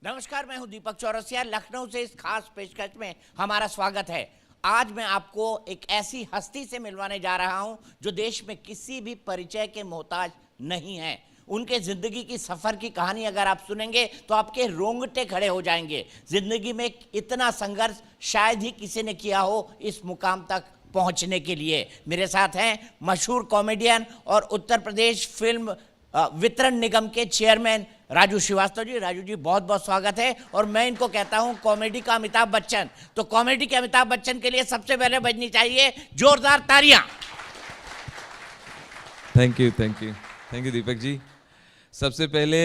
नमस्कार, मैं हूं दीपक चौरसिया। लखनऊ से इस खास पेशकश में हमारा स्वागत है। आज मैं आपको एक ऐसी हस्ती से मिलवाने जा रहा हूं जो देश में किसी भी परिचय के मोहताज नहीं है। उनके जिंदगी की सफर की कहानी अगर आप सुनेंगे तो आपके रोंगटे खड़े हो जाएंगे। जिंदगी में इतना संघर्ष शायद ही किसी ने किया हो इस मुकाम तक पहुंचने के लिए। मेरे साथ हैं मशहूर कॉमेडियन और उत्तर प्रदेश फिल्म वितरण निगम के चेयरमैन राजू श्रीवास्तव जी। राजू जी, बहुत बहुत स्वागत है। और मैं इनको कहता हूं कॉमेडी का अमिताभ बच्चन। तो कॉमेडी के अमिताभ बच्चन के लिए सबसे पहले बजनी चाहिए जोरदार तालियां। Thank you thank you thank you Deepak ji. सबसे पहले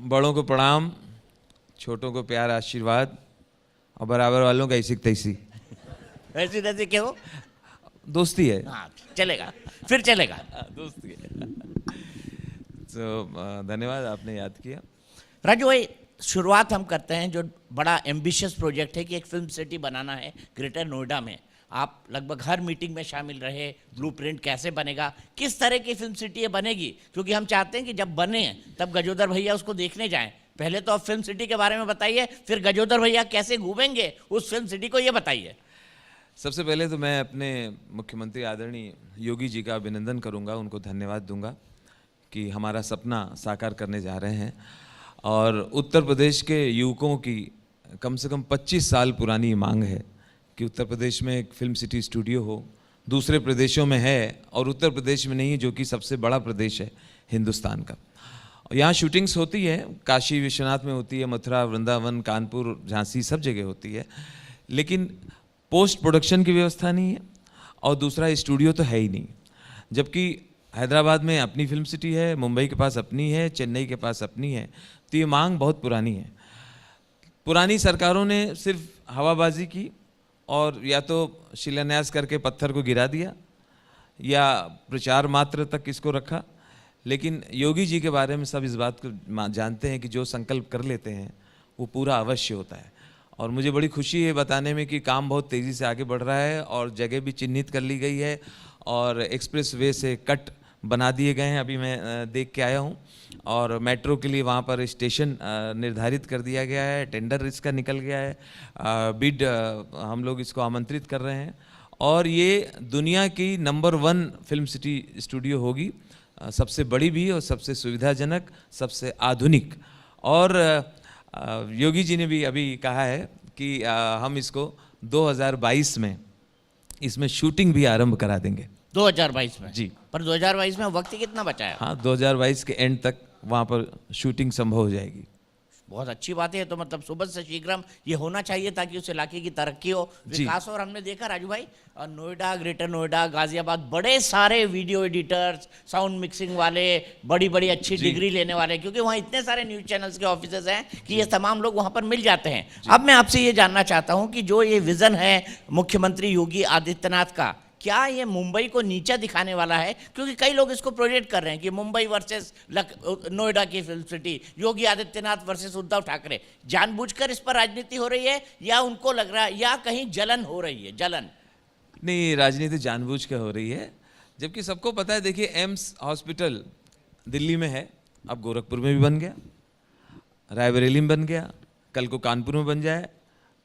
बड़ों को प्रणाम, छोटों को प्यार आशीर्वाद और बराबर वालों का ऐसी तैसी। ऐसी तैसी क्यों? दोस्ती है। हाँ, चलेगा, फिर चलेगा। दोस्ती है। तो धन्यवाद, आपने याद किया। राजू भाई, शुरुआत हम करते हैं जो बड़ा एम्बिशियस प्रोजेक्ट है कि एक फिल्म सिटी बनाना है ग्रेटर नोएडा में। आप लगभग हर मीटिंग में शामिल रहे। ब्लूप्रिंट कैसे बनेगा, किस तरह की फिल्म सिटी ये बनेगी, क्योंकि हम चाहते हैं कि जब बने तब गजोदर भैया उसको देखने जाएं। पहले तो आप फिल्म सिटी के बारे में बताइए, फिर गजोदर भैया कैसे घूमेंगे उस फिल्म सिटी को, ये बताइए। सबसे पहले तो मैं अपने मुख्यमंत्री आदरणीय योगी जी का अभिनंदन करूंगा, उनको धन्यवाद दूंगा कि हमारा सपना साकार करने जा रहे हैं। और उत्तर प्रदेश के युवकों की कम से कम 25 साल पुरानी मांग है कि उत्तर प्रदेश में एक फिल्म सिटी स्टूडियो हो। दूसरे प्रदेशों में है और उत्तर प्रदेश में नहीं, जो कि सबसे बड़ा प्रदेश है हिंदुस्तान का। यहाँ शूटिंग्स होती है, काशी विश्वनाथ में होती है, मथुरा, वृंदावन, कानपुर, झांसी, सब जगह होती है, लेकिन पोस्ट प्रोडक्शन की व्यवस्था नहीं है और दूसरा स्टूडियो तो है ही नहीं। जबकि हैदराबाद में अपनी फिल्म सिटी है, मुंबई के पास अपनी है, चेन्नई के पास अपनी है। तो ये मांग बहुत पुरानी है। पुरानी सरकारों ने सिर्फ हवाबाजी की और या तो शिलान्यास करके पत्थर को गिरा दिया या प्रचार मात्र तक इसको रखा। लेकिन योगी जी के बारे में सब इस बात को जानते हैं कि जो संकल्प कर लेते हैं वो पूरा अवश्य होता है। और मुझे बड़ी खुशी है बताने में कि काम बहुत तेज़ी से आगे बढ़ रहा है और जगह भी चिन्हित कर ली गई है और एक्सप्रेस वे से कट बना दिए गए हैं। अभी मैं देख के आया हूँ। और मेट्रो के लिए वहाँ पर स्टेशन निर्धारित कर दिया गया है, टेंडर इसका निकल गया है, बिड हम लोग इसको आमंत्रित कर रहे हैं। और ये दुनिया की नंबर 1 फिल्म सिटी स्टूडियो होगी, सबसे बड़ी भी और सबसे सुविधाजनक, सबसे आधुनिक। और योगी जी ने भी अभी कहा है कि हम इसको 2022 में इसमें शूटिंग भी आरंभ करा देंगे। 2022 में? जी। पर 2022 में वक्त कितना बचा है? हाँ, 2022 के एंड तक वहाँ पर शूटिंग संभव हो जाएगी। बहुत अच्छी बात है। तो मतलब सुबह से शीघ्रम ये होना चाहिए ताकि उस इलाके की तरक्की हो, विकास। और हमने देखा राजू भाई, नोएडा, ग्रेटर नोएडा, गाजियाबाद, बड़े सारे वीडियो एडिटर्स, साउंड मिक्सिंग वाले, बड़ी बड़ी अच्छी डिग्री लेने वाले, क्योंकि वहाँ इतने सारे न्यूज चैनल्स के ऑफिसेज हैं कि ये तमाम लोग वहाँ पर मिल जाते हैं। अब मैं आपसे ये जानना चाहता हूँ कि जो ये विजन है मुख्यमंत्री योगी आदित्यनाथ का, क्या ये मुंबई को नीचा दिखाने वाला है? क्योंकि कई लोग इसको प्रोजेक्ट कर रहे हैं कि मुंबई वर्सेस नोएडा की film city, Yogi Adityanath versus Uddhav Thackeray. जानबूझकर इस पर राजनीति हो रही है या उनको लग रहा है, या कहीं जलन हो रही है? जलन नहीं, राजनीति जानबूझ के हो रही है। जबकि सबको पता है, देखिए एम्स हॉस्पिटल दिल्ली में है, अब गोरखपुर में भी बन गया, रायबरेली में बन गया, कल को कानपुर में बन जाए,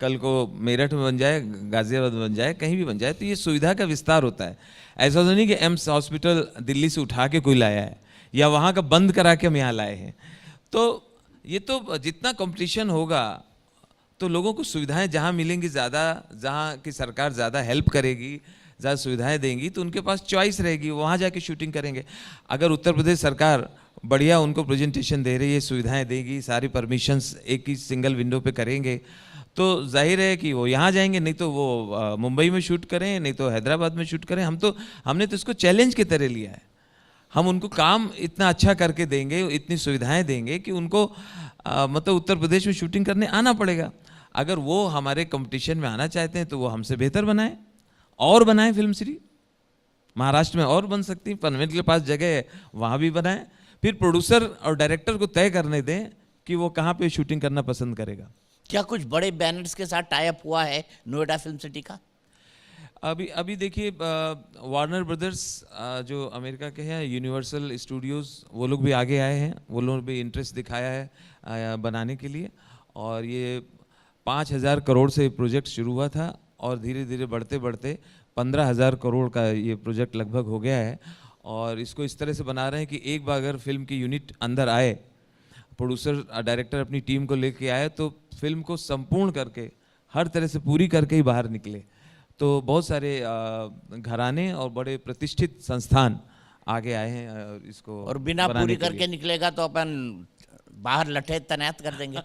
कल को मेरठ में बन जाए, गाजियाबाद में बन जाए, कहीं भी बन जाए। तो ये सुविधा का विस्तार होता है। ऐसा तो नहीं कि एम्स हॉस्पिटल दिल्ली से उठा के कोई लाया है या वहाँ का बंद करा के हम यहाँ लाए हैं। तो ये तो जितना कंपटीशन होगा तो लोगों को सुविधाएं जहाँ मिलेंगी ज़्यादा, जहाँ की सरकार ज़्यादा हेल्प करेगी, ज़्यादा सुविधाएं देंगी, तो उनके पास चॉइस रहेगी, वहाँ जाके शूटिंग करेंगे। अगर उत्तर प्रदेश सरकार बढ़िया उनको प्रेजेंटेशन दे रही है, सुविधाएँ देगी, सारी परमिशंस एक ही सिंगल विंडो पर करेंगे, तो जाहिर है कि वो यहाँ जाएंगे। नहीं तो वो मुंबई में शूट करें, नहीं तो हैदराबाद में शूट करें। हमने तो इसको चैलेंज की तरह लिया है। हम उनको काम इतना अच्छा करके देंगे, इतनी सुविधाएं देंगे कि उनको मतलब उत्तर प्रदेश में शूटिंग करने आना पड़ेगा। अगर वो हमारे कंपटीशन में आना चाहते हैं तो वो हमसे बेहतर बनाएं और बनाएं फिल्म सिटी। महाराष्ट्र में और बन सकती है, पनवेल के पास जगह है, वहाँ भी बनाएं। फिर प्रोड्यूसर और डायरेक्टर को तय करने दें कि वो कहाँ पे शूटिंग करना पसंद करेगा। क्या कुछ बड़े बैनर्स के साथ टाई अप हुआ है नोएडा फिल्म सिटी का? अभी देखिए, वार्नर ब्रदर्स जो अमेरिका के हैं, यूनिवर्सल स्टूडियोज़, वो लोग भी आगे आए हैं, वो लोग भी इंटरेस्ट दिखाया है बनाने के लिए। और ये 5,000 करोड़ से प्रोजेक्ट शुरू हुआ था और धीरे धीरे बढ़ते बढ़ते 15,000 करोड़ का ये प्रोजेक्ट लगभग हो गया है। और इसको इस तरह से बना रहे हैं कि एक बार अगर फिल्म की यूनिट अंदर आए, प्रोड्यूसर डायरेक्टर अपनी टीम को लेके आए, तो फिल्म को संपूर्ण करके हर तरह से पूरी करके ही बाहर निकले। तो बहुत सारे घराने और बड़े प्रतिष्ठित संस्थान आगे आए हैं इसको, और बिना पूरी करके निकलेगा तो अपन बाहर लठे तैनात कर देंगे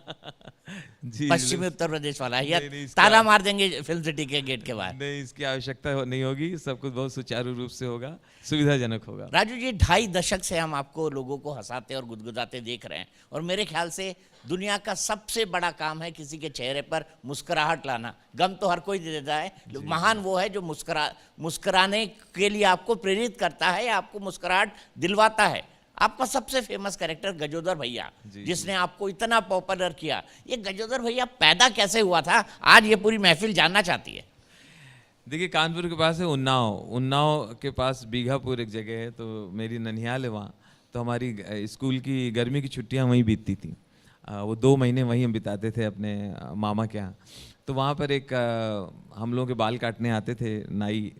जी, पश्चिमी उत्तर प्रदेश वाला, या नहीं, ताला मार देंगे फिल्म सिटी के गेट के बाहर। नहीं, इसकी आवश्यकता नहीं होगी, सब कुछ बहुत सुचारू रूप से होगा, सुविधाजनक होगा। राजू जी, 2.5 दशक से हम आपको लोगों को हंसाते और गुदगुदाते देख रहे हैं, और मेरे ख्याल से दुनिया का सबसे बड़ा काम है किसी के चेहरे पर मुस्कुराहट लाना। गम तो हर कोई दे देता है, महान वो है जो मुस्कुराने के लिए आपको प्रेरित करता है या आपको मुस्कुराहट दिलवाता है। आपका सबसे फेमस कैरेक्टर गजोदर भैया, जिसने आपको इतना पॉपुलर किया, ये गजोदर भैया पैदा कैसे हुआ था, आज ये पूरी महफिल जानना चाहती है। देखिए, कानपुर के पास है उन्नाव के पास बीघापुर एक जगह है, तो मेरी ननिहाल है वहाँ। तो हमारी स्कूल की गर्मी की छुट्टियाँ वहीं बीतती थी। वो 2 महीने वहीं हम बिताते थे अपने मामा के यहाँ। तो वहाँ पर एक हम लोगों के बाल काटने आते थे नाई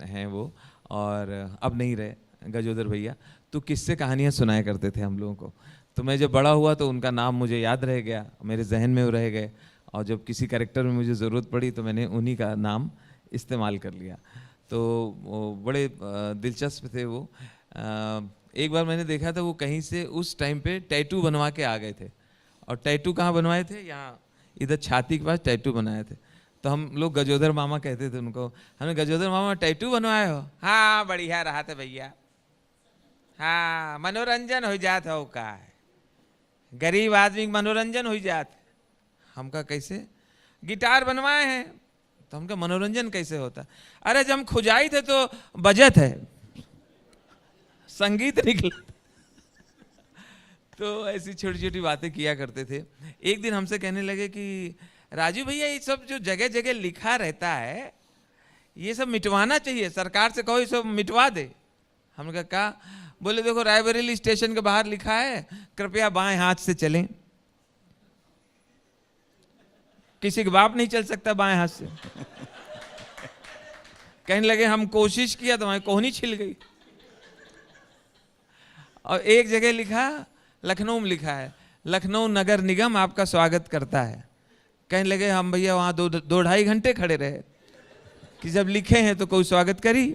हैं वो, और अब नहीं रहे गजोदर भैया। तो किस्से कहानियाँ सुनाया करते थे हम लोगों को। तो मैं जब बड़ा हुआ तो उनका नाम मुझे याद रह गया, मेरे जहन में वो रह गए, और जब किसी कैरेक्टर में मुझे ज़रूरत पड़ी तो मैंने उन्हीं का नाम इस्तेमाल कर लिया। तो वो बड़े दिलचस्प थे वो। एक बार मैंने देखा था वो कहीं से उस टाइम पे टैटू बनवा के आ गए थे। और टैटू कहाँ बनवाए थे? यहाँ इधर छाती के पास टैटू बनाए थे। तो हम लोग गजोदर मामा कहते थे उनको, हमने गजोदर मामा टैटू बनवाए हो? हाँ, बढ़िया रहा था भैया, हाँ मनोरंजन हो जात हो, का है गरीब आदमी मनोरंजन हो जात। हम कहा कैसे? गिटार बनवाए हैं। तो हम कहा मनोरंजन कैसे होता? अरे जब हम खुजाई थे तो बजत है, संगीत निकला। तो ऐसी छोटी छोटी बातें किया करते थे। एक दिन हमसे कहने लगे कि राजू भैया, ये सब जो जगह जगह लिखा रहता है ये सब मिटवाना चाहिए, सरकार से कहो ये सब मिटवा दे। हमने कहा? बोले देखो, रायबरेली स्टेशन के बाहर लिखा है कृपया बाएं हाथ से चलें। किसी के बाप नहीं चल सकता बाएं हाथ से। कहने लगे हम कोशिश किया तो हमारी कोहनी छिल गई। और एक जगह लिखा, लखनऊ में लिखा है, लखनऊ नगर निगम आपका स्वागत करता है। कहने लगे हम भैया वहां 2-2.5 घंटे खड़े रहे कि जब लिखे हैं तो कोई स्वागत करी।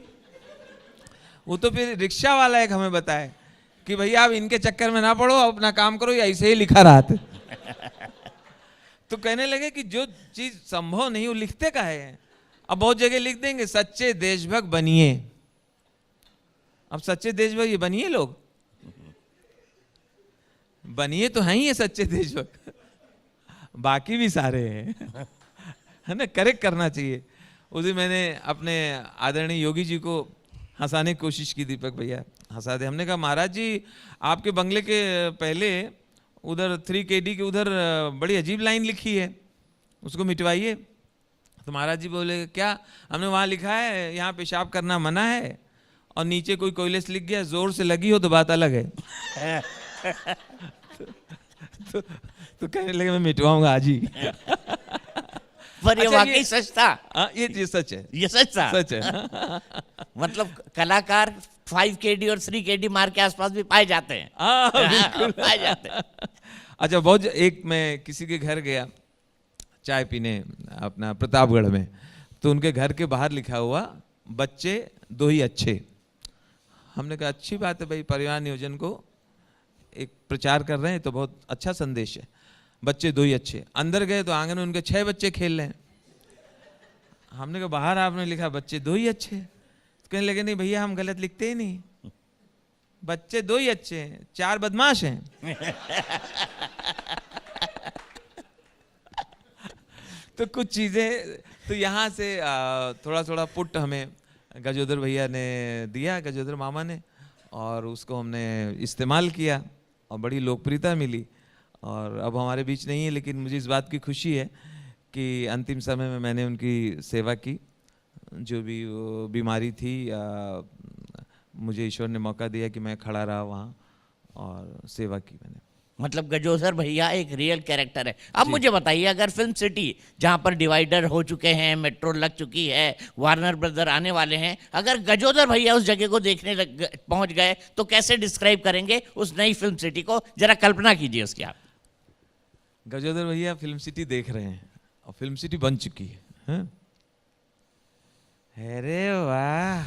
वो तो फिर रिक्शा वाला एक हमें बताए कि भैया आप इनके चक्कर में ना पड़ो, अपना काम करो, या ऐसे ही लिखा रहा था। तो कहने लगे कि जो चीज संभव नहीं वो लिखते का है। अब बहुत जगह लिख देंगे सच्चे देशभक्त बनिए। अब सच्चे देशभक्त ये बनिए, लोग बनिए तो हैं ही ये सच्चे देशभक्त, बाकी भी सारे हैं, है ना। करेक्ट करना चाहिए। उस दिन मैंने अपने आदरणीय योगी जी को हंसाने की कोशिश की, दीपक भैया हंसा दे। हमने कहा महाराज जी, आपके बंगले के पहले उधर 3 KD के उधर बड़ी अजीब लाइन लिखी है, उसको मिटवाइए। तो महाराज जी बोले क्या? हमने वहाँ लिखा है यहाँ पेशाब करना मना है, और नीचे कोई कोयले से लिख गया जोर से लगी हो तो बात अलग है। तो कहने लगे मैं मिटवाऊंगा आज ही। पर ये अच्छा, वाकई सच था। ये सच है, ये सच था। सच है। मतलब कलाकार 5 KD और 3 KD मार के आसपास भी पाए जाते हैं। पाए जाते हैं। अच्छा, बहुत एक मैं किसी के घर गया चाय पीने अपना प्रतापगढ़ में, तो उनके घर के बाहर लिखा हुआ बच्चे 2 ही अच्छे। हमने कहा अच्छी बात है भाई, परिवार नियोजन को एक प्रचार कर रहे हैं तो बहुत अच्छा संदेश है, बच्चे 2 ही अच्छे। अंदर गए तो आंगन में उनके 6 बच्चे खेल रहे हैं। हमने कहा बाहर आपने लिखा बच्चे 2 ही अच्छे। तो कहने लगे नहीं भैया हम गलत लिखते ही नहीं, बच्चे 2 ही अच्छे हैं, 4 बदमाश हैं। तो कुछ चीजें तो यहाँ से थोड़ा थोड़ा पुट हमें गजोदर भैया ने दिया, गजोदर मामा ने, और उसको हमने इस्तेमाल किया और बड़ी लोकप्रियता मिली। और अब हमारे बीच नहीं है, लेकिन मुझे इस बात की खुशी है कि अंतिम समय में मैंने उनकी सेवा की। जो भी वो बीमारी थी, मुझे ईश्वर ने मौका दिया कि मैं खड़ा रहा वहाँ और सेवा की मैंने। मतलब गजोदर भैया एक रियल कैरेक्टर है। अब मुझे बताइए, अगर फिल्म सिटी जहाँ पर डिवाइडर हो चुके हैं, मेट्रो लग चुकी है, वार्नर ब्रदर आने वाले हैं, अगर गजोदर भैया उस जगह को देखने पहुंच गए तो कैसे डिस्क्राइब करेंगे उस नई फिल्म सिटी को? जरा कल्पना कीजिए उसकी आप। गजोदर भैया फिल्म सिटी देख रहे हैं और फिल्म सिटी बन चुकी है, हाँ? अरे वाह,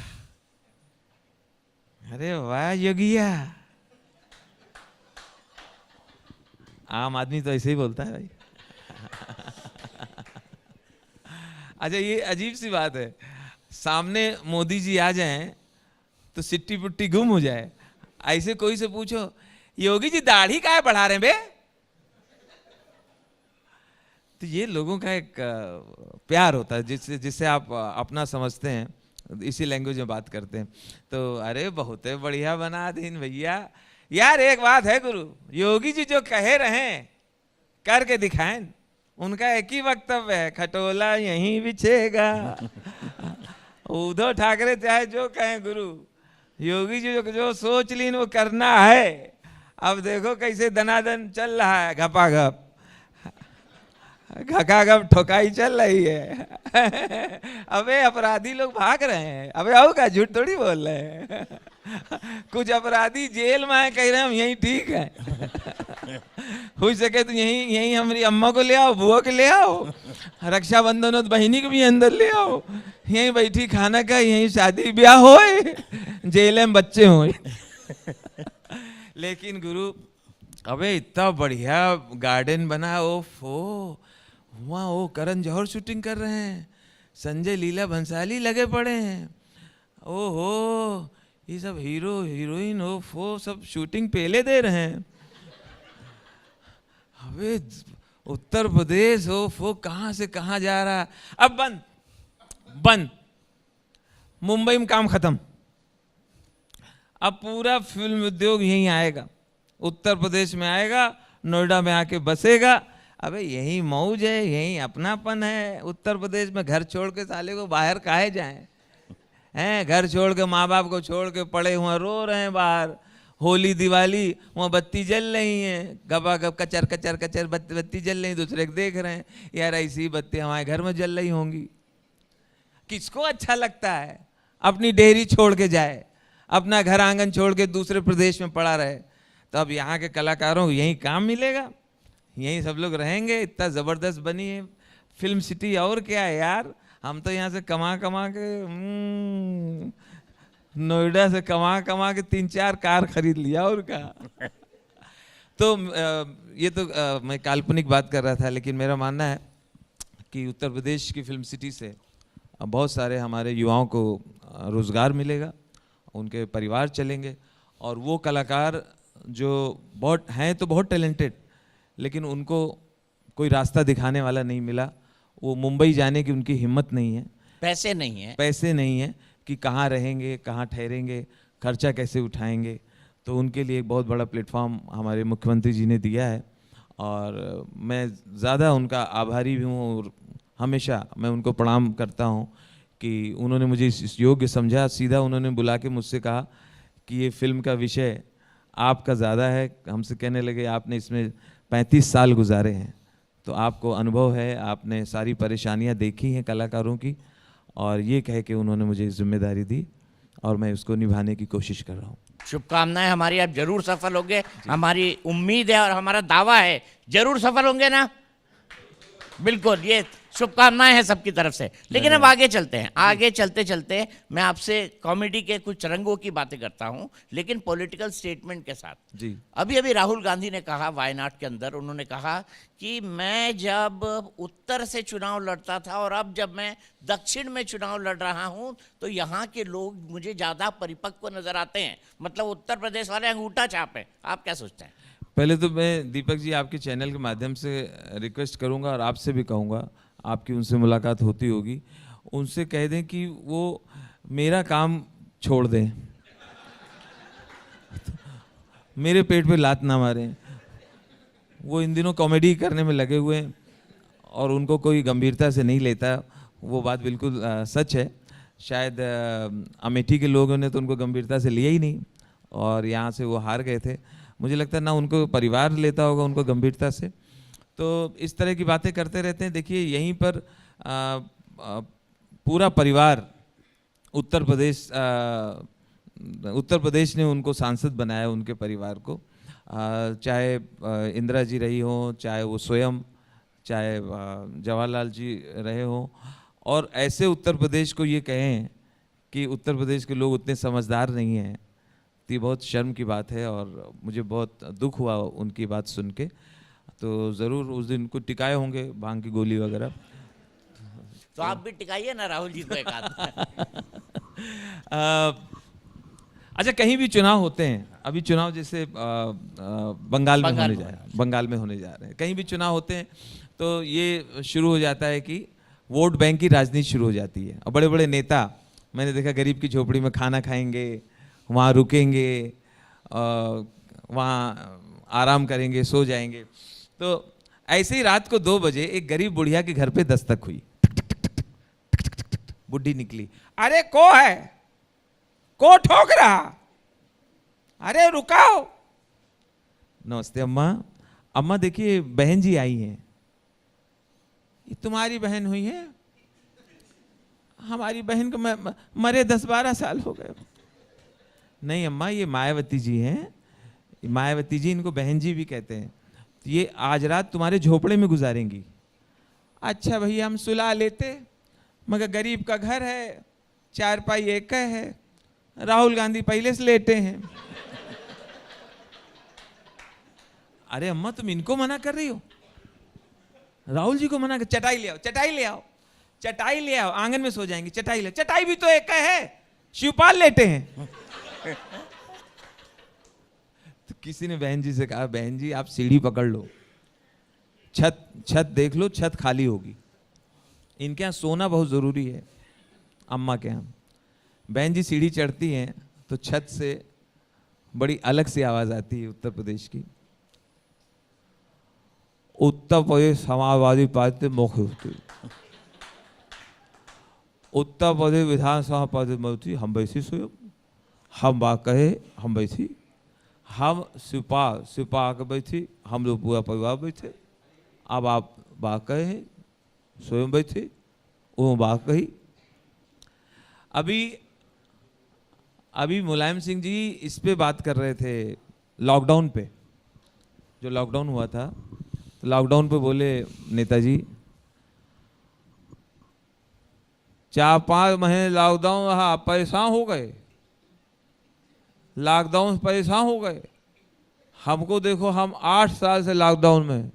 अरे वाह योगिया। आम आदमी तो ऐसे ही बोलता है भाई। अच्छा, ये अजीब सी बात है, सामने मोदी जी आ जाएं तो सिट्टी पुट्टी गुम हो जाए। ऐसे कोई से पूछो, योगी जी दाढ़ी काहे बढ़ा रहे हैं बे? तो ये लोगों का एक प्यार होता है जिससे जिससे आप अपना समझते हैं, इसी लैंग्वेज में बात करते हैं। तो अरे बहुत बढ़िया बना दीन भैया। यार एक बात है गुरु, योगी जी जो कहे रहे करके दिखाएं, उनका एक ही वक्तव्य है, खटोला यहीं बिछेगा। उद्धव ठाकरे चाहे जो कहें गुरु, योगी जी जो सोच लीन वो करना है। अब देखो कैसे दनादन चल रहा है, घपाघप घकाघप ठोकाई चल रही है। अबे अपराधी लोग भाग रहे हैं, अबे आओ का झूठ थोड़ी बोल रहे हैं। कुछ अपराधी जेल में है, कह रहे हैं हम यहीं ठीक है। हो सके तो यहीं यहीं हमारी अम्मा को ले आओ, बुआ को ले आओ, रक्षाबंधन हो तो बहनी को भी अंदर ले आओ, यहीं बैठी खाना का, यहीं शादी ब्याह होए, जेल में बच्चे होए। लेकिन गुरु अबे इतना बढ़िया गार्डन बना, ओफो, वहाँ वो करण जौहर शूटिंग कर रहे हैं, संजय लीला भंसाली लगे पड़े हैं, ओहो ये सब हीरो हीरोइन ओफो सब शूटिंग पहले दे रहे हैं। अबे उत्तर प्रदेश ओफो कहाँ से कहाँ जा रहा। अब बंद बंद, मुंबई में काम खत्म, अब पूरा फिल्म उद्योग यहीं आएगा, उत्तर प्रदेश में आएगा, नोएडा में आके बसेगा। अबे यही मौज है, यही अपनापन है। उत्तर प्रदेश में घर छोड़ के साले को बाहर काहे जाएं? हैं, घर छोड़ के माँ बाप को छोड़ के पड़े हुए रो रहे हैं बाहर। होली दिवाली वहाँ बत्ती जल रही है, गबा गब कचर कचर कचर बत्ती जल रही, दूसरे को देख रहे हैं, यार ऐसी बत्ती हमारे घर में जल रही होंगी। किसको अच्छा लगता है अपनी डेयरी छोड़ के जाए, अपना घर आंगन छोड़ के दूसरे प्रदेश में पड़ा रहे? तो अब यहाँ के कलाकारों को यहीं काम मिलेगा, यहीं सब लोग रहेंगे। इतना ज़बरदस्त बनी है फिल्म सिटी, और क्या है यार। हम तो यहाँ से कमा कमा के नोएडा से कमा कमा के 3-4 कार खरीद लिया, और क्या। तो ये तो मैं काल्पनिक बात कर रहा था, लेकिन मेरा मानना है कि उत्तर प्रदेश की फिल्म सिटी से बहुत सारे हमारे युवाओं को रोज़गार मिलेगा, उनके परिवार चलेंगे, और वो कलाकार जो बहुत हैं तो बहुत टैलेंटेड, लेकिन उनको कोई रास्ता दिखाने वाला नहीं मिला। वो मुंबई जाने की उनकी हिम्मत नहीं है, पैसे नहीं है, पैसे नहीं है कि कहाँ रहेंगे, कहाँ ठहरेंगे, खर्चा कैसे उठाएंगे। तो उनके लिए एक बहुत बड़ा प्लेटफॉर्म हमारे मुख्यमंत्री जी ने दिया है, और मैं ज़्यादा उनका आभारी भी हूँ, और हमेशा मैं उनको प्रणाम करता हूँ कि उन्होंने मुझे इस योग्य समझा। सीधा उन्होंने बुला के मुझसे कहा कि ये फिल्म का विषय आपका ज़्यादा है। हमसे कहने लगे आपने इसमें 35 साल गुजारे हैं, तो आपको अनुभव है, आपने सारी परेशानियां देखी हैं कलाकारों की, और ये कह के उन्होंने मुझे जिम्मेदारी दी, और मैं उसको निभाने की कोशिश कर रहा हूँ। शुभकामनाएं हमारी, आप जरूर सफल होंगे, हमारी उम्मीद है और हमारा दावा है, जरूर सफल होंगे ना? बिल्कुल, ये शुभकामनाएं हैं सबकी तरफ से। लेकिन अब आगे चलते हैं, आगे चलते चलते मैं आपसे कॉमेडी के कुछ रंगों की बातें करता हूं, लेकिन पॉलिटिकल स्टेटमेंट के साथ। जी, अभी अभी राहुल गांधी ने कहा वायनाड के अंदर, उन्होंने कहा कि मैं जब उत्तर से चुनाव लड़ता था और अब जब मैं दक्षिण में चुनाव लड़ रहा हूं तो यहाँ के लोग मुझे ज़्यादा परिपक्व नजर आते हैं, मतलब उत्तर प्रदेश वाले अंगूठा छाप हैं। आप क्या सोचते हैं? पहले तो मैं दीपक जी आपके चैनल के माध्यम से रिक्वेस्ट करूंगा, और आपसे भी कहूंगा, आपकी उनसे मुलाकात होती होगी, उनसे कह दें कि वो मेरा काम छोड़ दें, मेरे पेट पे लात ना मारें। वो इन दिनों कॉमेडी करने में लगे हुए हैं और उनको कोई गंभीरता से नहीं लेता, वो बात बिल्कुल सच है। शायद अमेठी के लोगों ने तो उनको गंभीरता से लिया ही नहीं, और यहाँ से वो हार गए थे। मुझे लगता है ना उनको परिवार लेता होगा उनको गंभीरता से। तो इस तरह की बातें करते रहते हैं। देखिए यहीं पर पूरा परिवार उत्तर प्रदेश ने उनको सांसद बनाया, उनके परिवार को, चाहे इंदिरा जी रही हो, चाहे वो स्वयं, चाहे जवाहरलाल जी रहे हो। और ऐसे उत्तर प्रदेश को ये कहें कि उत्तर प्रदेश के लोग उतने समझदार नहीं हैं, तो ये बहुत शर्म की बात है और मुझे बहुत दुख हुआ उनकी बात सुन के। तो ज़रूर उस दिन को टिकाए होंगे भांग की गोली वगैरह। तो आप भी टिकाइए ना राहुल जी को एक आध। अच्छा, कहीं भी चुनाव होते हैं, अभी चुनाव जैसे बंगाल में होने जा रहे हैं, कहीं भी चुनाव होते हैं तो ये शुरू हो जाता है कि वोट बैंक की राजनीति शुरू हो जाती है। और बड़े बड़े नेता मैंने देखा गरीब की झोपड़ी में खाना खाएंगे, वहाँ रुकेंगे, वहाँ आराम करेंगे, सो जाएंगे। तो ऐसे ही रात को 2 बजे एक गरीब बुढ़िया के घर पे दस्तक हुई। बुढ़ी निकली, अरे को है, को ठोक रहा, अरे रुकाओ। नमस्ते अम्मा। अम्मा देखिए बहन जी आई हैं। ये तुम्हारी बहन हुई है? हमारी बहन को मरे 10-12 साल हो गए। नहीं अम्मा, ये मायावती जी हैं, मायावती जी, इनको बहन जी भी कहते हैं। तो ये आज रात तुम्हारे झोपड़े में गुजारेंगी। अच्छा भैया हम सुला लेते, मगर गरीब का घर है, 4 पाई एक है, राहुल गांधी पहले से लेटे हैं। अरे अम्मा तुम इनको मना कर रही हो? राहुल जी को मना कर, चटाई ले आओ, चटाई ले आओ, चटाई ले आओ, आंगन में सो जाएंगे, चटाई ले, चटाई भी तो एक है, शिवपाल लेटे हैं। तो किसी ने बहन जी से कहा, बहन जी आप सीढ़ी पकड़ लो, छत देख लो, छत खाली होगी। इनके यहाँ सोना बहुत जरूरी है, अम्मा के यहाँ। बहन जी सीढ़ी चढ़ती हैं तो छत से बड़ी अलग सी आवाज आती है उत्तर प्रदेश की। उत्तर प्रदेश समाजवादी पार्टी मुख्यमंत्री, उत्तर प्रदेश विधानसभा प्रधानमंत्री हम वैसी स्वयं, हम बात कहे हम वैसी, हम सिपा के बैठी, हम लोग पूरा परिवार बैठे। अब आप बात कहे स्वयं बैठे, वो बात कही। अभी मुलायम सिंह जी इस पे बात कर रहे थे, लॉकडाउन पे, जो लॉकडाउन हुआ था। तो लॉकडाउन पे बोले नेताजी 4-5 महीने लॉकडाउन रहा, परेशान हो गए, लॉकडाउन परेशान हो गए। हमको देखो, हम 8 साल से लॉकडाउन में,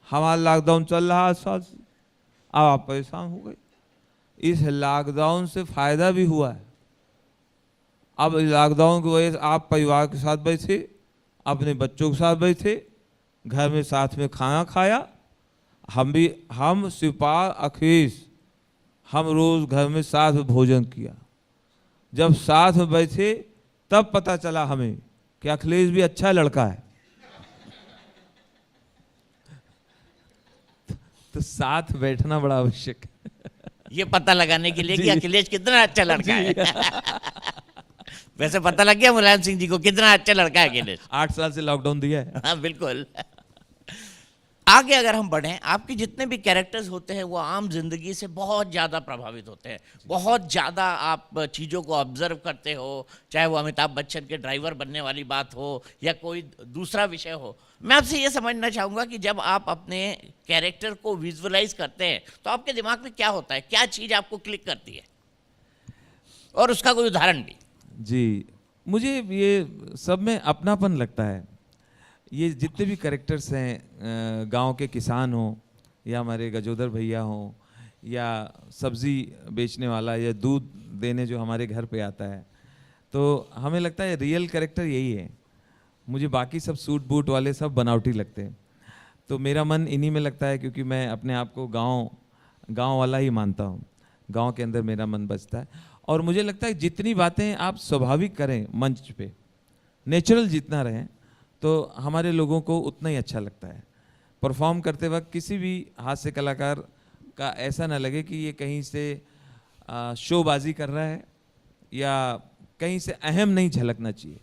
हमारा लॉकडाउन चल रहा 8 साल से, अब आप परेशान हो गए। इस लॉकडाउन से फायदा भी हुआ है। अब लॉकडाउन की वजह से आप परिवार के साथ बैठे, अपने बच्चों के साथ बैठे, घर में साथ में खाना खाया। हम शिवपाल अखिलेश, हम रोज घर में साथ में भोजन किया। जब साथ में बैठे तब पता चला हमें कि अखिलेश भी अच्छा लड़का है। तो साथ बैठना बड़ा आवश्यक है, ये पता लगाने के लिए कि अखिलेश कितना अच्छा लड़का है। वैसे पता लग गया मुलायम सिंह जी को कितना अच्छा लड़का है अखिलेश। 8 साल से लॉकडाउन दिया है। हाँ बिल्कुल। आगे अगर हम बढ़ें, आपके जितने भी कैरेक्टर्स होते हैं वो आम जिंदगी से बहुत ज़्यादा प्रभावित होते हैं, बहुत ज़्यादा आप चीज़ों को ऑब्जर्व करते हो, चाहे वो अमिताभ बच्चन के ड्राइवर बनने वाली बात हो या कोई दूसरा विषय हो। मैं आपसे ये समझना चाहूँगा कि जब आप अपने कैरेक्टर को विजुअलाइज करते हैं तो आपके दिमाग में क्या होता है, क्या चीज़ आपको क्लिक करती है, और उसका कोई उदाहरण भी। जी, मुझे ये सब में अपनापन लगता है। ये जितने भी कैरेक्टर्स हैं, गांव के किसान हों या हमारे गजोदर भैया हों या सब्ज़ी बेचने वाला या दूध देने जो हमारे घर पे आता है, तो हमें लगता है रियल कैरेक्टर यही है। मुझे बाकी सब सूट बूट वाले सब बनावटी लगते हैं। तो मेरा मन इन्हीं में लगता है, क्योंकि मैं अपने आप को गांव वाला ही मानता हूँ। गांव के अंदर मेरा मन बसता है। और मुझे लगता है जितनी बातें आप स्वाभाविक करें मंच पे, नेचुरल जितना रहें, तो हमारे लोगों को उतना ही अच्छा लगता है। परफॉर्म करते वक्त किसी भी हास्य कलाकार का ऐसा ना लगे कि ये कहीं से शोबाजी कर रहा है या कहीं से अहम नहीं झलकना चाहिए।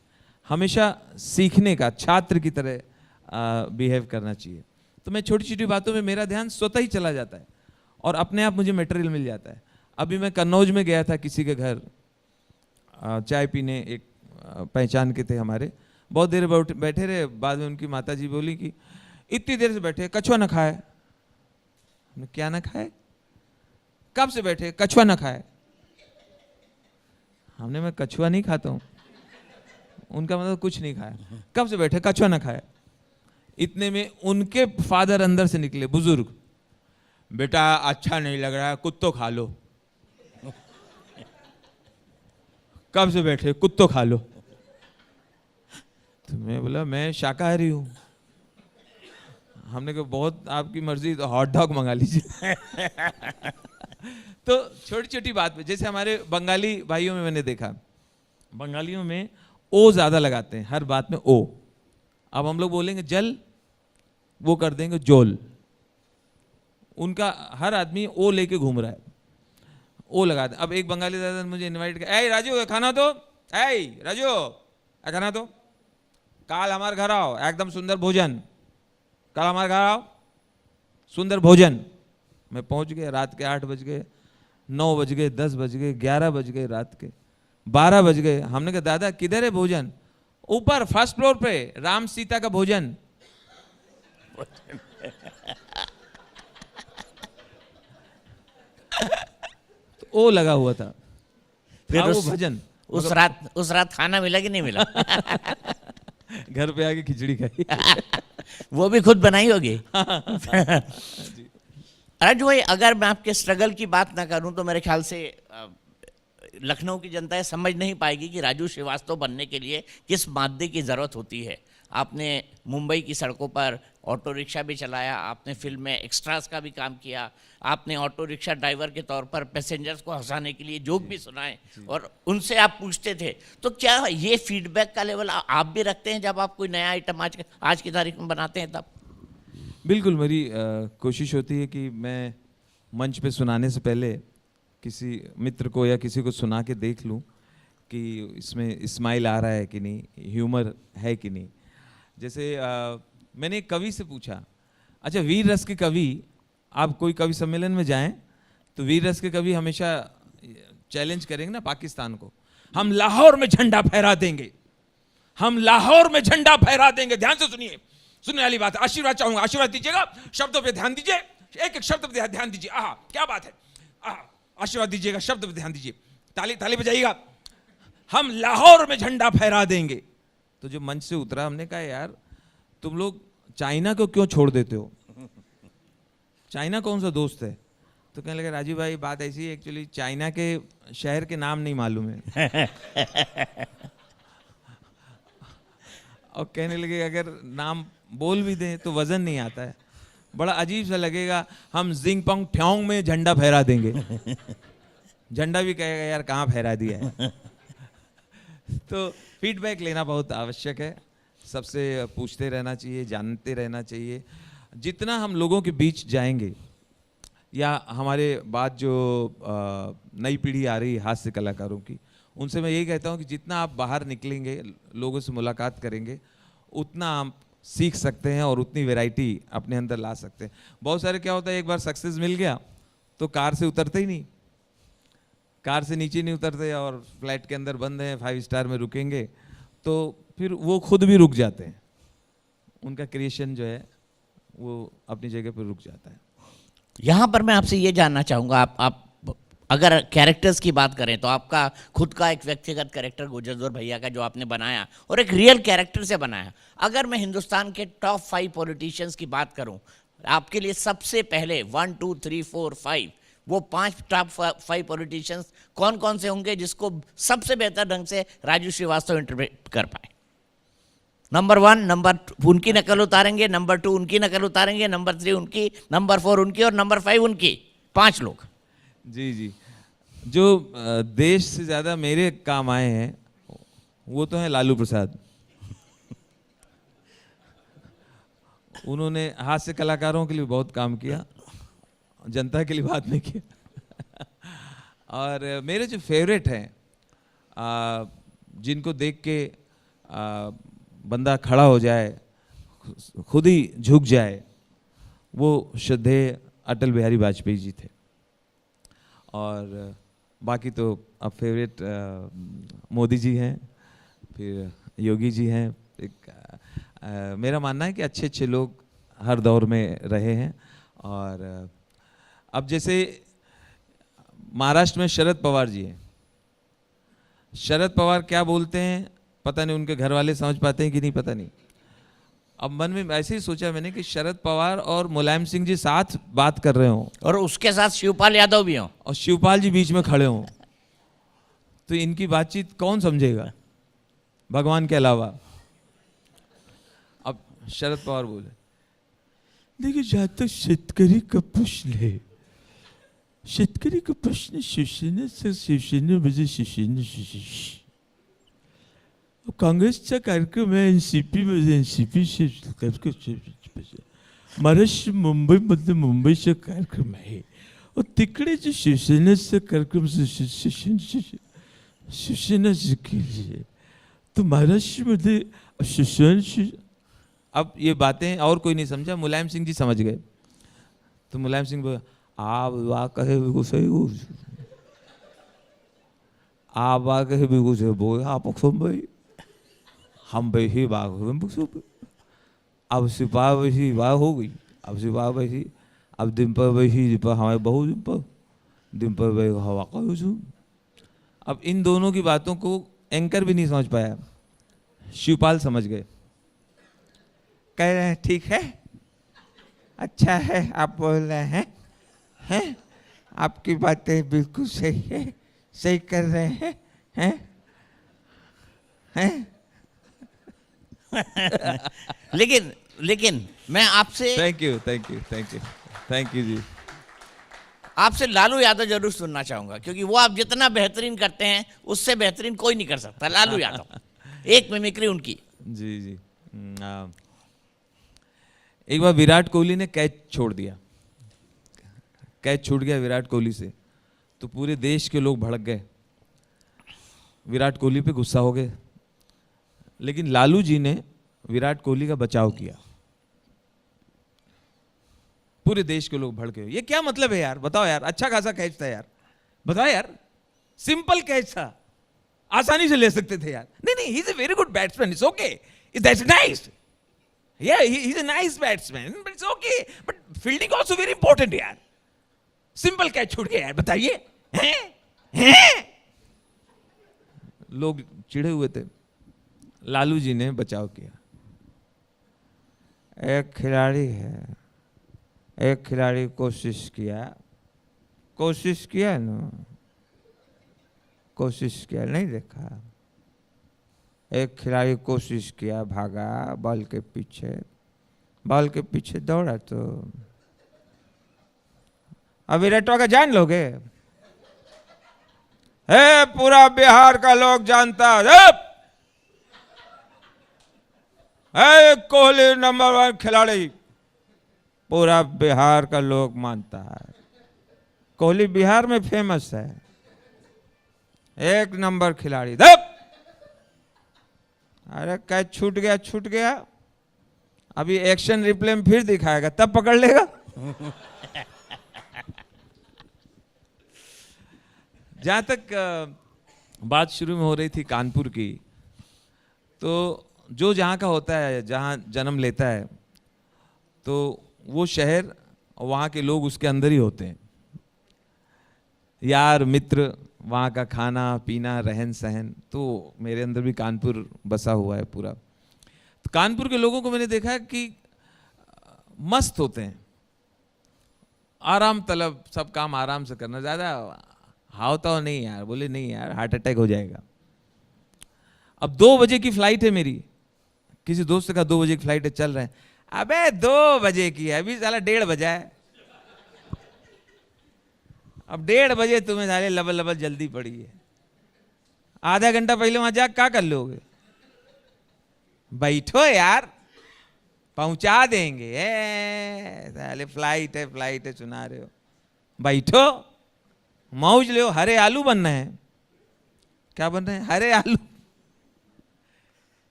हमेशा सीखने का छात्र की तरह बिहेव करना चाहिए। तो मैं छोटी छोटी बातों में मेरा ध्यान स्वतः ही चला जाता है और अपने आप मुझे मटेरियल मिल जाता है। अभी मैं कन्नौज में गया था किसी के घर चाय पीने, एक पहचान के थे हमारे। बहुत देर बैठे रहे, बाद में उनकी माताजी बोली कि इतनी देर से बैठे, कछुआ न खाए। हमने क्या ना खाए? कब से बैठे? कछुआ न खाए। हमने, मैं कछुआ नहीं खाता हूँ। उनका मतलब कुछ नहीं खाया। कब से बैठे? कछुआ न खाए। इतने में उनके फादर अंदर से निकले, बुजुर्ग, बेटा अच्छा नहीं लग रहा है, कुत्तो खा लो। कब से बैठे? कुत्तो खा लो। तो मैं बोला मैं शाकाहारी हूँ। हमने कहा बहुत आपकी मर्जी, तो हॉट डॉग मंगा लीजिए। तो छोटी छोटी बात पे, जैसे हमारे बंगाली भाइयों में मैंने देखा, बंगालियों में ओ ज्यादा लगाते हैं हर बात में, ओ। अब हम लोग बोलेंगे जल, वो कर देंगे जोल। उनका हर आदमी ओ लेके घूम रहा है, ओ लगा दे। अब एक बंगाली दादा ने मुझे इनवाइट किया, ए राजू खाना तो, ए राजू खाना तो, काल हमारे घर आओ, एकदम सुंदर भोजन, कल हमारे घर आओ, सुंदर भोजन। मैं पहुंच गया, रात के 8 बज गए, 9 बज गए, 10 बज गए, 11 बज गए, रात के 12 बज गए। हमने कहा दादा किधर है भोजन? ऊपर फर्स्ट फ्लोर पे, राम सीता का भोजन। तो ओ लगा हुआ था, फिर वो भजन। उस रात खाना मिला कि नहीं मिला? घर पे आके खिचड़ी खाई। वो भी खुद बनाई होगी। राजू भाई, अगर मैं आपके स्ट्रगल की बात ना करूं तो मेरे ख्याल से लखनऊ की जनता समझ नहीं पाएगी कि राजू श्रीवास्तव बनने के लिए किस मादे की ज़रूरत होती है। आपने मुंबई की सड़कों पर ऑटो रिक्शा भी चलाया, आपने फिल्म में एक्स्ट्रास का भी काम किया, आपने ऑटो रिक्शा ड्राइवर के तौर पर पैसेंजर्स को हंसाने के लिए जोक भी सुनाए और उनसे आप पूछते थे। तो क्या ये फीडबैक का लेवल आप भी रखते हैं जब आप कोई नया आइटम आज की तारीख में बनाते हैं तब? बिल्कुल, मेरी कोशिश होती है कि मैं मंच पे सुनाने से पहले किसी मित्र को या किसी को सुना के देख लूं कि इसमें स्माइल आ रहा है कि नहीं, ह्यूमर है कि नहीं। जैसे मैंने एक कवि से पूछा, अच्छा वीर रस के कवि, आप कोई कवि सम्मेलन में जाएं तो वीर रस के कवि हमेशा चैलेंज करेंगे ना पाकिस्तान को, हम लाहौर में झंडा फहरा देंगे, हम लाहौर में झंडा फहरा देंगे। ध्यान से सुनिए, सुनने वाली बात है, आशीर्वाद चाहूंगा, आशीर्वाद दीजिएगा, शब्दों पे ध्यान दीजिए, एक एक शब्द पे ध्यान दीजिए। आहा क्या बात है, आहा आशीर्वाद दीजिएगा, शब्द पे ध्यान दीजिए, ताली ताली बजाइएगा। हम लाहौर में झंडा फहरा देंगे। तो जो मंच से उतरा, हमने कहा यार तुम लोग चाइना को क्यों छोड़ देते हो, चाइना कौन सा दोस्त है? तो कहने लगे राजीव भाई बात ऐसी है, एक्चुअली चाइना के शहर के नाम नहीं मालूम है। और कहने लगे अगर नाम बोल भी दें तो वजन नहीं आता है, बड़ा अजीब सा लगेगा, हम जिंगपोंग ठ्योंग में झंडा फहरा देंगे। झंडा भी कहेगा यार कहाँ फहरा दिया है। तो फीडबैक लेना बहुत आवश्यक है, सबसे पूछते रहना चाहिए, जानते रहना चाहिए। जितना हम लोगों के बीच जाएंगे, या हमारे बाद जो नई पीढ़ी आ रही है हास्य कलाकारों की, उनसे मैं यही कहता हूँ कि जितना आप बाहर निकलेंगे, लोगों से मुलाकात करेंगे, उतना आप सीख सकते हैं और उतनी वैरायटी अपने अंदर ला सकते हैं। बहुत सारे क्या होता है, एक बार सक्सेस मिल गया तो कार से उतरते ही नहीं, कार से नीचे नहीं उतरते और फ्लाइट के अंदर बंद हैं, 5 स्टार में रुकेंगे, तो फिर वो खुद भी रुक जाते हैं, उनका क्रिएशन जो है वो अपनी जगह पर रुक जाता है। यहाँ पर मैं आपसे ये जानना चाहूँगा, आप अगर कैरेक्टर्स की बात करें तो आपका खुद का एक व्यक्तिगत कैरेक्टर गुजरदौर भैया का जो आपने बनाया और एक रियल कैरेक्टर से बनाया, अगर मैं हिंदुस्तान के टॉप 5 पॉलिटिशियंस की बात करूं, आपके लिए सबसे पहले 1 2 3 4 5 वो 5 टॉप 5 पॉलिटिशियंस कौन कौन से होंगे जिसको सबसे बेहतर ढंग से राजू श्रीवास्तव इंटरप्रेट कर पाए? नंबर 1, नंबर उनकी नकल उतारेंगे, नंबर 2 उनकी नकल उतारेंगे, नंबर 3 उनकी, नंबर 4 उनकी और नंबर 5 उनकी, 5 लोग। जी जी, जो देश से ज़्यादा मेरे काम आए हैं वो तो हैं लालू प्रसाद। उन्होंने हास्य कलाकारों के लिए बहुत काम किया, जनता के लिए बात नहीं किया। और मेरे जो फेवरेट हैं, जिनको देख के बंदा खड़ा हो जाए, खुद ही झुक जाए, वो श्रद्धेय अटल बिहारी वाजपेयी जी थे। और बाकी तो अब फेवरेट मोदी जी हैं, फिर योगी जी हैं। मेरा मानना है कि अच्छे अच्छे लोग हर दौर में रहे हैं। और अब जैसे महाराष्ट्र में शरद पवार जी हैं, शरद पवार क्या बोलते हैं पता नहीं, उनके घर वाले समझ पाते हैं कि नहीं पता नहीं। अब मन में ऐसे ही सोचा मैंने कि शरद पवार और मुलायम सिंह जी साथ बात कर रहे हों और उसके साथ शिवपाल यादव भी हों और शिवपाल जी बीच में खड़े हों, तो इनकी बातचीत कौन समझेगा भगवान के अलावा। अब शरद पवार बोले, देखिए जहां तक शेतकरी का प्रश्न है, शेतकरी का प्रश्न शिवसेना से शिवसेना म्हणजे शिवसेना काँग्रेसचा कार्यक्रम आहे, एनसीपी मध्ये एनसीपी महाराष्ट्र मुंबईमध्ये मुंबईचा कार्यक्रम आहे, और तिकडे जो शिवसेनेचा कार्यक्रम शिवसेना केली, तो महाराष्ट्र मध्ये शिवसेना। अब ये बातें और कोई नहीं समझा, मुलायम सिंह जी समझ गए। तो मुलायम सिंह बोले, आप वाह कहे भी कुछ सही हो, आप वाह कहे भी कुछ बोले, आप भाई हम ही बाग अब सिपा वही वाह हो गई, अब सिपा वही, अब डिम्पल वही हमारे बहु डिम्पल वही हवा का। अब इन दोनों की बातों को एंकर भी नहीं समझ पाया, शिवपाल समझ गए, कह रहे हैं ठीक है, अच्छा है आप बोल रहे हैं आपकी बातें बिल्कुल सही है, सही कर रहे हैं। लेकिन मैं आपसे थैंक यू जी। आपसे लालू यादव जरूर सुनना चाहूंगा, क्योंकि वो आप जितना बेहतरीन करते हैं उससे बेहतरीन कोई नहीं कर सकता। लालू यादव एक मिमिक्री उनकी। जी एक बार विराट कोहली ने कैच छोड़ दिया, कैच छूट गया विराट कोहली से, तो पूरे देश के लोग भड़क गए, विराट कोहली पे गुस्सा हो गए। लेकिन लालू जी ने विराट कोहली का बचाव किया, पूरे देश के लोग भड़के। ये क्या मतलब है यार, बताओ यार, अच्छा खासा कैच था यार, बताओ यार, सिंपल कैच था, आसानी से ले सकते थे यार। नहीं, he is a very good batsman, it's okay, that's nice, yeah he is a nice batsman but it's okay, but fielding also very important यार। सिंपल कैच छूट गया यार, बताइए हैं? लोग चिढ़े हुए थे, लालू जी ने बचाव किया। एक खिलाड़ी है, एक खिलाड़ी कोशिश किया ना, कोशिश किया नहीं देखा, एक खिलाड़ी कोशिश किया, भागा बॉल के पीछे दौड़ा, तो अभी रेटवा का जान लोगे? है पूरा बिहार का लोग जानता है, कोहली नंबर 1 खिलाड़ी, पूरा बिहार का लोग मानता है, कोहली बिहार में फेमस है, 1 नंबर खिलाड़ी। अरे कैच छूट गया, अभी एक्शन रिप्ले में फिर दिखाएगा, तब पकड़ लेगा। जहां तक बात शुरू में हो रही थी कानपुर की, तो जो जहां का होता है, जहां जन्म लेता है, तो वो शहर और वहां के लोग उसके अंदर ही होते हैं, यार मित्र, वहाँ का खाना पीना रहन सहन। तो मेरे अंदर भी कानपुर बसा हुआ है पूरा। तो कानपुर के लोगों को मैंने देखा कि मस्त होते हैं, आराम तलब, सब काम आराम से करना, ज़्यादा हावताव नहीं यार। बोले नहीं यार, हार्ट अटैक हो जाएगा। अब 2 बजे की फ्लाइट है मेरी, किसी दोस्त का 2 बजे की फ्लाइट है, चल रहे हैं, अबे 2 बजे की है, अभी साला 1:30 बजा है, अब 1:30 बजे तुम्हें साले लबल जल्दी पड़ी है, आधा घंटा पहले वहां जा क्या कर लोगे? बैठो यार, पहुंचा देंगे, साले फ्लाइट है सुना रहे हो, बैठो मौज लो। हरे आलू बनना है, क्या बन रहे हैं? हरे आलू।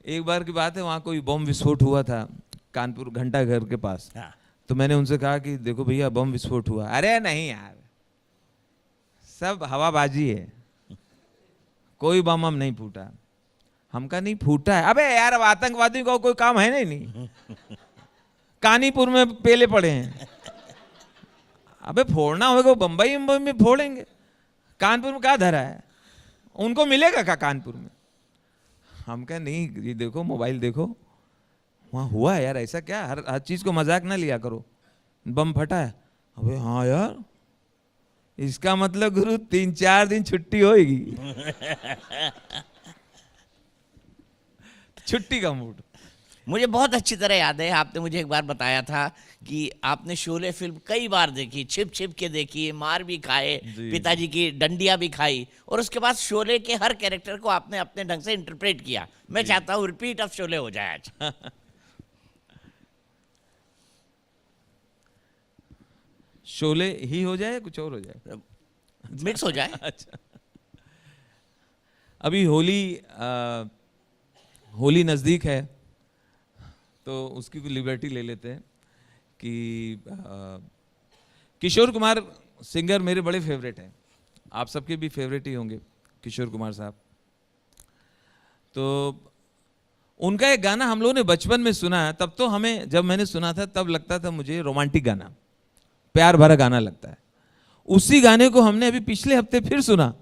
एक बार की बात है, वहाँ कोई बम विस्फोट हुआ था कानपुर घंटा घर के पास। हाँ। तो मैंने उनसे कहा कि देखो भैया बम विस्फोट हुआ। अरे नहीं यार, सब हवाबाजी है, कोई बम हम नहीं फूटा। हम कहा नहीं फूटा है। अबे यार, अब आतंकवादियों का कोई काम है नहीं कानीपुर में पेले पड़े हैं। अबे फोड़ना होगा बम्बई में फोड़ेंगे, कानपुर में क्या धरा है, उनको मिलेगा क्या कानपुर में? हम कहा नहीं, ये देखो मोबाइल देखो, वहाँ हुआ है यार ऐसा क्या, हर चीज को मजाक ना लिया करो। बम फटा है। अबे हाँ यार, इसका मतलब गुरु 3-4 दिन छुट्टी होएगी छुट्टी का मूड। मुझे बहुत अच्छी तरह याद है, आपने मुझे एक बार बताया था कि आपने शोले फिल्म कई बार देखी, छिप छिप के देखी, मार भी खाए, जी। पिताजी की डंडियां भी खाई, और उसके बाद शोले के हर कैरेक्टर को आपने अपने ढंग से इंटरप्रेट किया। मैं चाहता हूँ रिपीट ऑफ शोले हो जाए आज। शोले ही हो जाए, कुछ और हो जाए, मिक्स हो जाए। अच्छा। अभी होली नज़दीक है, तो उसकी कोई लिबर्टी ले लेते हैं कि किशोर कुमार सिंगर मेरे बड़े फेवरेट हैं, आप सबके भी फेवरेट ही होंगे किशोर कुमार साहब। तो उनका एक गाना हम लोगों ने बचपन में सुना है, तब तो हमें, जब मैंने सुना था तब लगता था मुझे रोमांटिक गाना, प्यार भरा गाना लगता है। उसी गाने को हमने अभी पिछले हफ्ते फिर सुना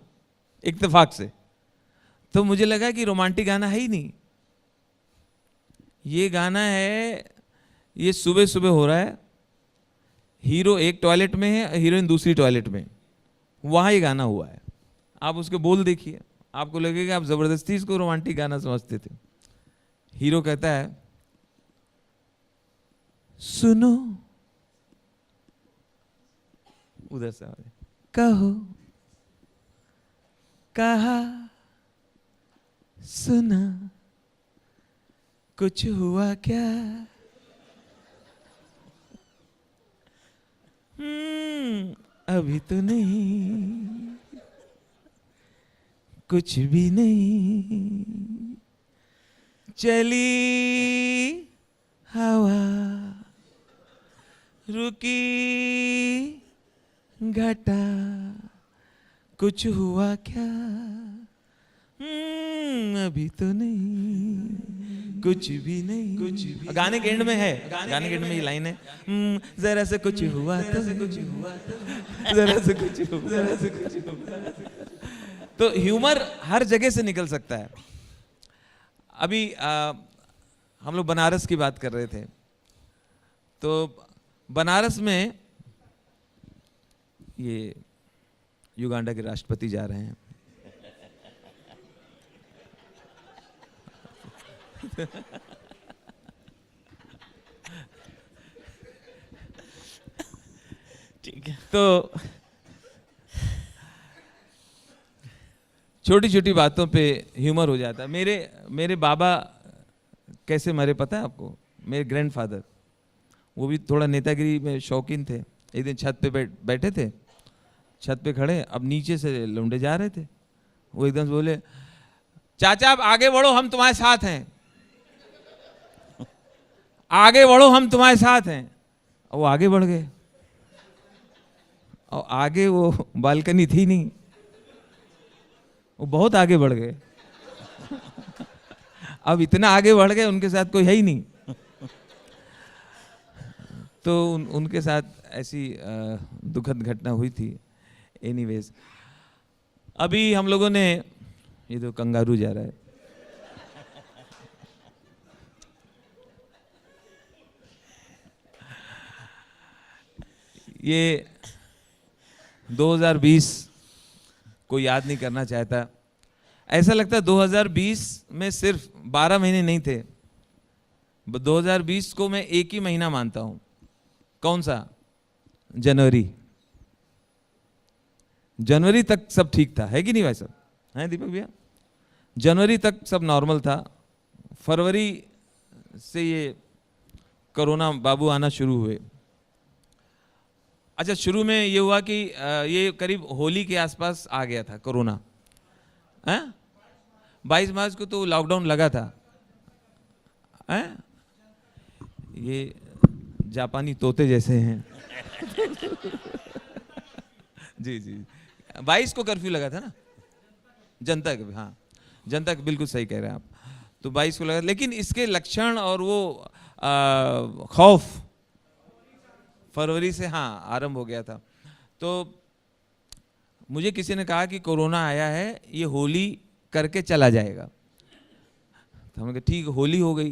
इत्तेफाक से, तो मुझे लगा कि रोमांटिक गाना है ही नहीं, ये गाना है, ये सुबह सुबह हो रहा है, हीरो एक टॉयलेट में है, हीरोइन दूसरी टॉयलेट में, वहां ये गाना हुआ है। आप उसके बोल देखिए, आपको लगेगा आप जबरदस्ती इसको रोमांटिक गाना समझते थे। हीरो कहता है, सुनो, उधर से कहो, कहा, सुना, कुछ हुआ क्या? अभी तो नहीं, कुछ भी नहीं, चली हवा, रुकी घटा, कुछ हुआ क्या? अभी तो नहीं, कुछ भी नहीं, कुछ भी। गाने के एंड में है, गाने के एंड में ये लाइन है, जरा से कुछ हुआ तो, कुछ हुआ तो, जरा से कुछ हुआ, जरा से कुछ हुआ। तो ह्यूमर हर जगह से निकल सकता है। अभी हम लोग बनारस की बात कर रहे थे, तो बनारस में ये युगांडा के राष्ट्रपति जा रहे हैं। ठीक है। तो छोटी छोटी बातों पे ह्यूमर हो जाता है। मेरे बाबा कैसे मरे पता है आपको? मेरे ग्रैंडफादर, वो भी थोड़ा नेतागिरी में शौकीन थे। एक दिन छत पे बैठे थे, छत पे खड़े, अब नीचे से लौंडे जा रहे थे, वो एकदम से बोले, चाचा आप आगे बढ़ो, हम तुम्हारे साथ हैं, आगे बढ़ो, हम तुम्हारे साथ हैं। और वो आगे बढ़ गए, और आगे वो बालकनी थी नहीं, वो बहुत आगे बढ़ गए। अब इतना आगे बढ़ गए, उनके साथ कोई है ही नहीं। तो उनके साथ ऐसी दुखद घटना हुई थी। एनीवेज, अभी हम लोगों ने, ये तो कंगारू जा रहा है, ये 2020 को याद नहीं करना चाहता। ऐसा लगता है 2020 में सिर्फ 12 महीने नहीं थे, 2020 को मैं एक ही महीना मानता हूं। कौन सा? जनवरी। जनवरी तक सब ठीक था, है कि नहीं भाई साहब? हैं दीपक भैया? जनवरी तक सब नॉर्मल था, फरवरी से ये कोरोना बाबू आना शुरू हुए। अच्छा, शुरू में ये हुआ कि ये करीब होली के आसपास आ गया था कोरोना, हैं? 22 मार्च को तो लॉकडाउन लगा था, हैं? ये जापानी तोते जैसे हैं। जी जी, 22 को कर्फ्यू लगा था ना जनता के, हाँ जनता के, बिल्कुल सही कह रहे हैं आप। तो 22 को लगा, लेकिन इसके लक्षण और वो खौफ फरवरी से हाँ आरंभ हो गया था। तो मुझे किसी ने कहा कि कोरोना आया है, ये होली करके चला जाएगा। तो हमने कहा ठीक, होली हो गई।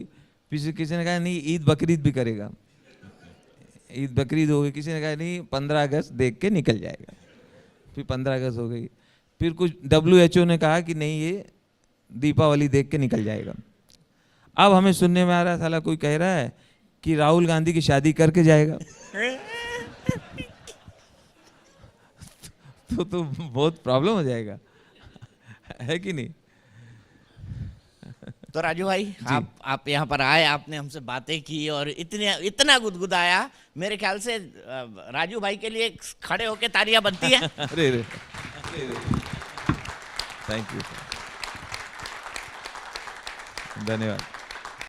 फिर किसी ने कहा नहीं ईद बकरीद भी करेगा, ईद बकरीद हो गई। किसी ने कहा नहीं 15 अगस्त देख के निकल जाएगा। फिर 15 अगस्त हो गई। फिर कुछ WHO ने कहा कि नहीं ये दीपावली देख के निकल जाएगा। अब हमें सुनने में आ रहा है साला कोई कह रहा है कि राहुल गांधी की शादी करके जाएगा। तो बहुत प्रॉब्लम हो जाएगा, है कि नहीं? तो राजू भाई, आप यहाँ पर आए, आपने हमसे बातें की और इतना गुदगुदाया, मेरे ख्याल से राजू भाई के लिए खड़े होके तालियां बनती है। अरे थैंक यू, धन्यवाद।